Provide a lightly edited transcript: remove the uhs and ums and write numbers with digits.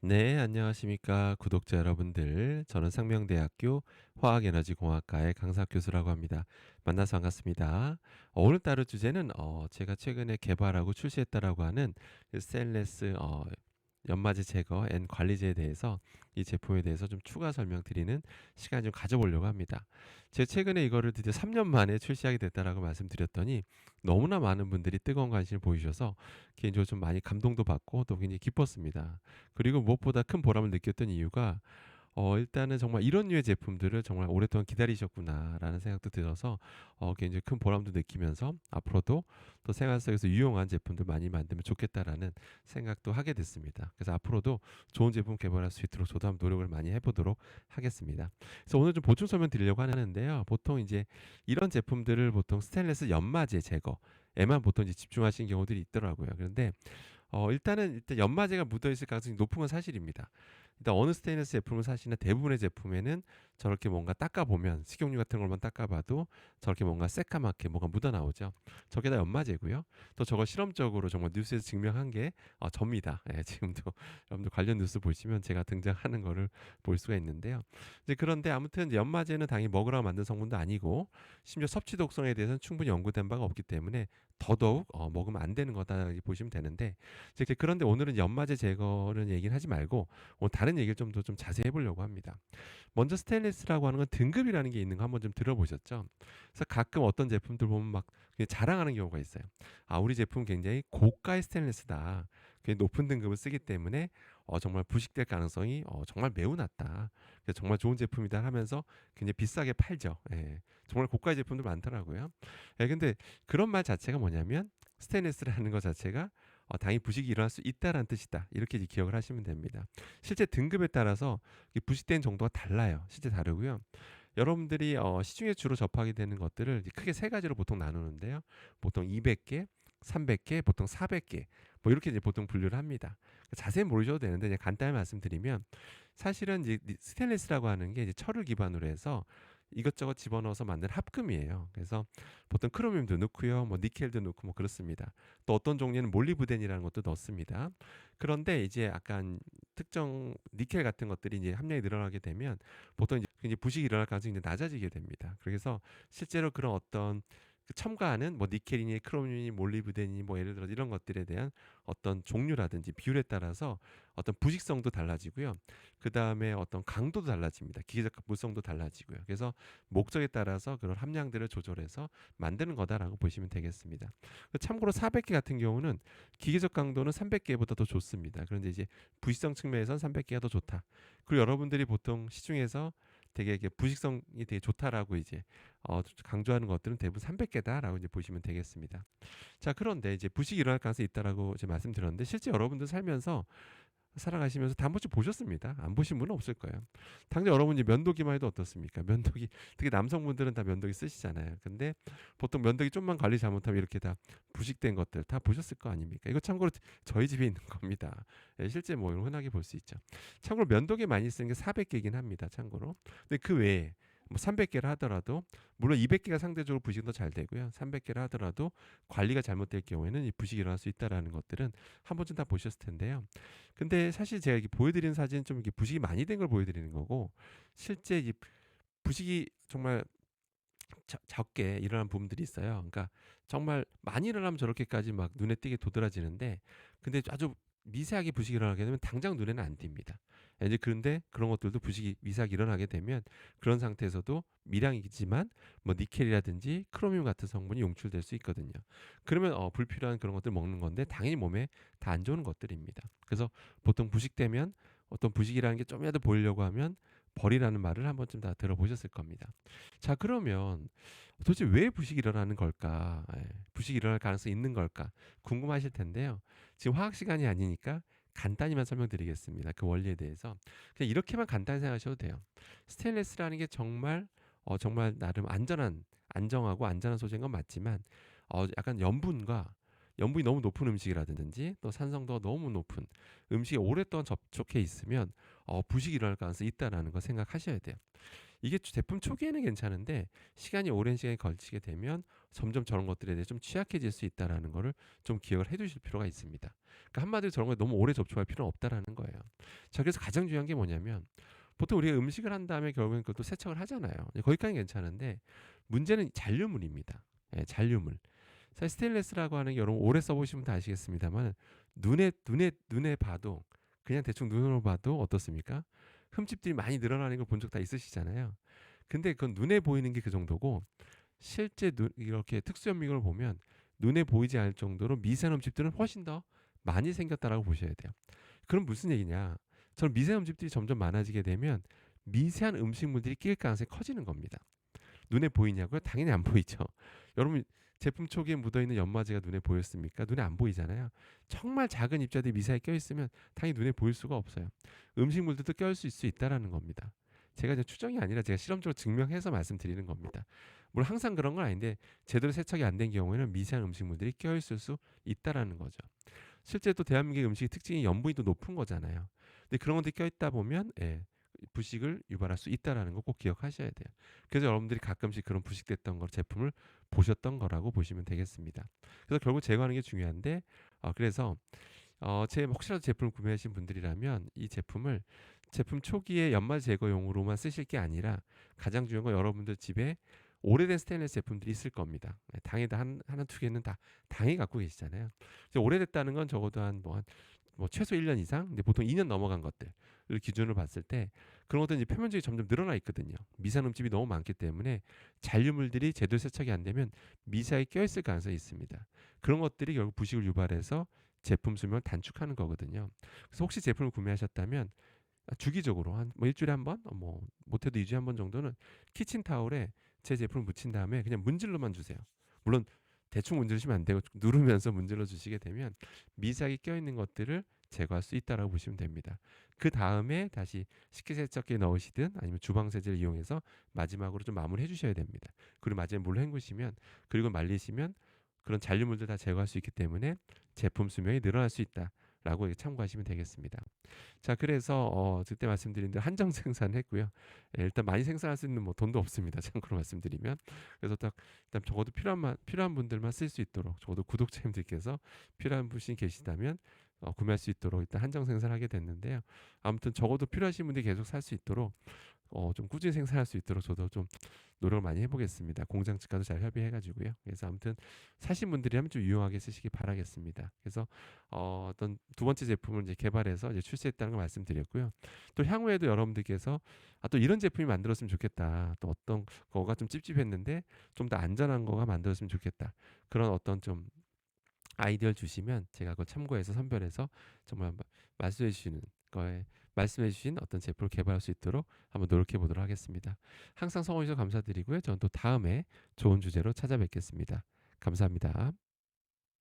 네, 안녕하십니까. 구독자 여러분들. 저는 상명대학교 화학에너지공학과의 강사 교수라고 합니다. 만나서 반갑습니다. 오늘 다룰 주제는 제가 최근에 개발하고 출시했다라고 하는 그 스테인리스 연마제 제거 앤 관리제에 대해서 이 제품에 대해서 좀 추가 설명드리는 시간 좀 가져보려고 합니다. 제가 최근에 이거를 드디어 3년 만에 출시하게 됐다라고 말씀드렸더니 너무나 많은 분들이 뜨거운 관심을 보이셔서 개인적으로 좀 많이 감동도 받고 또 굉장히 기뻤습니다. 그리고 무엇보다 큰 보람을 느꼈던 이유가 일단은 정말 '이런 류의 제품들을 정말 오랫동안 기다리셨구나.'라는 생각도 들어서 굉장히 큰 보람도 느끼면서 '앞으로도 또 생활 속에서 유용한 제품들 많이 만들면 좋겠다.'라는 생각도 하게 됐습니다. 그래서 앞으로도 좋은 제품 개발할 수 있도록 저도 한번 노력을 많이 해 보도록 하겠습니다. 그래서 오늘 좀 보충 설명 드리려고 하는데요. 보통 이제 이런 제품들을 보통 스테인리스 연마제 제거에만 보통 이제 집중하시는 경우들이 있더라고요. 그런데 일단 연마제가 묻어 있을 가능성이 높은 건 사실입니다. 일단 어느 스테인리스 제품을 사시는 대부분의 제품에는 저렇게 뭔가 닦아 보면 식용유 같은 걸만 닦아 봐도 저렇게 뭔가 새까맣게 뭐가 묻어 나오죠. 저게 다 연마제고요. 또 저걸 실험적으로 정말 뉴스에서 증명한 게 접니다. 예, 지금도 여러분들 관련 뉴스 보시면 제가 등장하는 거를 볼 수가 있는데요. 이제 그런데 아무튼 연마제는 당연히 먹으라고 만든 성분도 아니고 심지어 섭취 독성에 대해서는 충분히 연구된 바가 없기 때문에 더더욱 먹으면 안 되는 거다 이렇게 보시면 되는데, 이제 그런데 오늘은 연마제 제거는 얘기는 하지 말고 오늘 다른 얘기를 좀 더 좀 자세히 해 보려고 합니다. 먼저 스테인리스라고 하는 건 등급이라는 게 있는 거 한번 좀 들어보셨죠? 그래서 가끔 어떤 제품들 보면 막 그냥 자랑하는 경우가 있어요. "아, 우리 제품 굉장히 고가의 스테인리스다. 굉장히 높은 등급을 쓰기 때문에 정말 부식될 가능성이 정말 매우 낮다. 그래서 정말 좋은 제품이다." 하면서 굉장히 비싸게 팔죠. 예. 정말 고가의 제품들 많더라고요. 예, 근데 그런 말 자체가 뭐냐면 스테인리스라는 것 자체가 당연히 부식이 일어날 수 있다라는 뜻이다. 이렇게 이제 기억을 하시면 됩니다. 실제 등급에 따라서 이 부식된 정도가 달라요. 실제 다르고요. 여러분들이 시중에 주로 접하게 되는 것들을 이제 크게 세 가지로 보통 나누는데요. 보통 200개, 300개, 보통 400개 뭐 이렇게 이제 보통 분류를 합니다. 자세히 모르셔도 되는데 그냥 간단히 말씀드리면, 사실은 이제 스테인리스라고 하는 게 이제 철을 기반으로 해서 이것저것 집어넣어서 만든 합금이에요. 그래서 보통 크로미움도 넣고요, 뭐 니켈도 넣고 뭐 그렇습니다. 또 어떤 종류는 몰리브덴이라는 것도 넣습니다. 그런데 이제 약간 특정 니켈 같은 것들이 이제 함량이 늘어나게 되면 보통 이제 부식이 일어날 가능성이 이제 낮아지게 됩니다. 그래서 실제로 그런 어떤 그 첨가하는 뭐 니켈이니 크롬이니 몰리브덴이니 뭐 예를 들어 이런 것들에 대한 어떤 종류라든지 비율에 따라서 어떤 부식성도 달라지고요. 그다음에 어떤 강도도 달라집니다. 기계적 물성도 달라지고요. 그래서 목적에 따라서 그런 함량들을 조절해서 만드는 거다라고 보시면 되겠습니다. 참고로 400개 같은 경우는 기계적 강도는 300개보다 더 좋습니다. 그런데 이제 부식성 측면에선 300개가 더 좋다. 그리고 여러분들이 보통 시중에서 되게 이게 부식성이 되게 좋다라고 이제 강조하는 것들은 대부분 300개다라고 이제 보시면 되겠습니다. 자, 그런데 이제 부식이 일어날 가능성이 있다라고 이제 말씀드렸는데 실제 여러분들 살면서 살아가시면서 다 한 번쯤 보셨습니다. 안 보신 분은 없을 거예요. 당장 여러분이 면도기만 해도 어떻습니까? 면도기, 특히 남성분들은 다 면도기 쓰시잖아요. 근데 보통 면도기 좀만 관리 잘못하면 이렇게 다 부식된 것들 다 보셨을 거 아닙니까? 이거 참고로 저희 집에 있는 겁니다. 예, 실제 뭐 흔하게 볼 수 있죠. 참고로 면도기 많이 쓰는 게 400개이긴 합니다. 참고로. 근데 그 외에 뭐 300개를 하더라도, 물론 200개가 상대적으로 부식은 더 잘 되고요. 300개를 하더라도 관리가 잘못될 경우에는 이 부식이 일어날 수 있다라는 것들은 한 번쯤 다 보셨을 텐데요. 근데 사실 제가 이렇게 보여드리는 사진은 좀 이렇게 부식이 많이 된 걸 보여드리는 거고, 실제 이 부식이 정말 적게 일어난 부분들이 있어요. 그러니까 정말 많이 일어나면 저렇게까지 막 눈에 띄게 도드라지는데, 근데 아주 미세하게 부식이 일어나게 되면 당장 눈에는 안 띕니다. 이제 그런데 그런 것들도 부식이 미세하게 일어나게 되면 그런 상태에서도 미량이지만 뭐 니켈이라든지 크로미움 같은 성분이 용출될 수 있거든요. 그러면 불필요한 그런 것들 먹는 건데 당연히 몸에 다 안 좋은 것들입니다. 그래서 보통 부식되면 어떤 부식이라는 게 좀이라도 보이려고 하면 벌이라는 말을 한 번쯤 다 들어보셨을 겁니다. 자, 그러면 도대체 왜 부식이 일어나는 걸까? 예, 부식이 일어날 가능성이 있는 걸까? 궁금하실 텐데요. 지금 화학 시간이 아니니까 간단히만 설명드리겠습니다. 그 원리에 대해서. 그냥 이렇게만 간단히 생각하셔도 돼요. 스테인리스라는 게 정말 나름 안정하고 안전한 소재인 건 맞지만 약간 염분이 너무 높은 음식이라든지 또 산성도가 너무 높은 음식에 오랫동안 접촉해 있으면 부식이 일어날 가능성이 있다라는 거 생각하셔야 돼요. 이게 제품 초기에는 괜찮은데 시간이 오랜 시간이 걸치게 되면 점점 저런 것들에 대해 좀 취약해질 수 있다라는 거를 좀 기억을 해 두실 필요가 있습니다. 그러니까 한마디로 저런 거에 너무 오래 접촉할 필요는 없다라는 거예요. 자, 그래서 가장 중요한 게 뭐냐면 보통 우리가 음식을 한 다음에 결국엔 그것도 세척을 하잖아요. 거기까지는 괜찮은데 문제는 잔류물입니다. 예, 잔류물. 사실 스테인리스라고 하는 게 여러분 오래 써보시면 다 아시겠습니다만 눈에 봐도 그냥 대충 눈으로 봐도 어떻습니까? 흠집들이 많이 늘어나는 걸 본 적 다 있으시잖아요. 근데 그건 눈에 보이는 게 그 정도고 실제 이렇게 특수현미경을 보면 눈에 보이지 않을 정도로 미세한 흠집들은 훨씬 더 많이 생겼다라고 보셔야 돼요. 그럼 무슨 얘기냐? 저는 미세한 흠집들이 점점 많아지게 되면 미세한 음식물들이 끼일 가능성이 커지는 겁니다. 눈에 보이냐고요? 당연히 안 보이죠. 여러분 제품 초기에 묻어있는 연마제가 눈에 보였습니까? 눈에 안 보이잖아요. 정말 작은 입자들이 미세하게 껴있으면 당연히 눈에 보일 수가 없어요. 음식물들도 껴일 수 있다라는 겁니다. 제가 이제 추정이 아니라 제가 실험적으로 증명해서 말씀드리는 겁니다. 물론 항상 그런 건 아닌데 제대로 세척이 안 된 경우에는 미세한 음식물들이 껴있을 수 있다라는 거죠. 실제 또 대한민국의 음식의 특징이 염분이 또 높은 거잖아요. 근데 그런 것들이 껴있다 보면 부식을 유발할 수 있다라는 거 꼭 기억하셔야 돼요. 그래서 여러분들이 가끔씩 그런 부식됐던 걸 제품을 보셨던 거라고 보시면 되겠습니다. 그래서 결국 제거하는 게 중요한데 그래서 제 혹시라도 제품을 구매하신 분들이라면 이 제품을 제품 초기에 연마 제거용으로만 쓰실 게 아니라 가장 중요한 건 여러분들 집에 오래된 스테인리스 제품들이 있을 겁니다. 당에다 하나 두 개는 다 당에 갖고 계시잖아요. 오래됐다는 건 적어도 뭐 최소 1년 이상, 근데 보통 2년 넘어간 것들을 기준으로 봤을 때 그런 것들은 이제 표면적이 점점 늘어나 있거든요. 미세한 흠집이 너무 많기 때문에 잔류물들이 제대로 세척이 안 되면 미세하게 껴있을 가능성이 있습니다. 그런 것들이 결국 부식을 유발해서 제품 수명을 단축하는 거거든요. 그래서 혹시 제품을 구매하셨다면 주기적으로 한 뭐 일주일에 한 번, 뭐 못해도 2주에 한 번 정도는 키친타올에 제 제품을 묻힌 다음에 그냥 문질러만 주세요. 물론 대충 문지르시면 안 되고 누르면서 문질러 주시게 되면 미세하게 껴있는 것들을 제거할 수 있다라고 보시면 됩니다. 그 다음에 다시 식기세척기에 넣으시든 아니면 주방세제를 이용해서 마지막으로 좀 마무리해 주셔야 됩니다. 그리고 마지막에 물로 헹구시면 그리고 말리시면 그런 잔류물들 다 제거할 수 있기 때문에 제품 수명이 늘어날 수 있다라고 참고하시면 되겠습니다. 자, 그래서 그때 말씀드린 대로 한정 생산했고요. 일단 많이 생산할 수 있는 뭐 돈도 없습니다. 참고로 말씀드리면. 그래서 딱 일단 적어도 필요한 분들만 쓸 수 있도록 적어도 구독자님들께서 필요한 분이 계시다면 구매할 수 있도록 일단 한정 생산하게 됐는데요. 아무튼 적어도 필요하신 분들이 계속 살 수 있도록 좀 꾸준히 생산할 수 있도록 저도 좀 노력을 많이 해보겠습니다. 공장 측과도 잘 협의해가지고요. 그래서 아무튼 사신 분들이라면 좀 유용하게 쓰시기 바라겠습니다. 그래서 어떤 두 번째 제품을 이제 개발해서 이제 출시했다는 걸 말씀드렸고요. 또 향후에도 여러분들께서 또 이런 제품이 만들었으면 좋겠다. 또 어떤 거가 좀 찝찝했는데 좀 더 안전한 거가 만들었으면 좋겠다. 그런 어떤 좀 아이디어를 주시면 제가 그걸 참고해서 선별해서 정말 말씀해 주시는 거에 말씀해 주신 어떤 제품을 개발할 수 있도록 한번 노력해 보도록 하겠습니다. 항상 성원해 주셔서 감사드리고요. 저는 또 다음에 좋은 주제로 찾아뵙겠습니다. 감사합니다.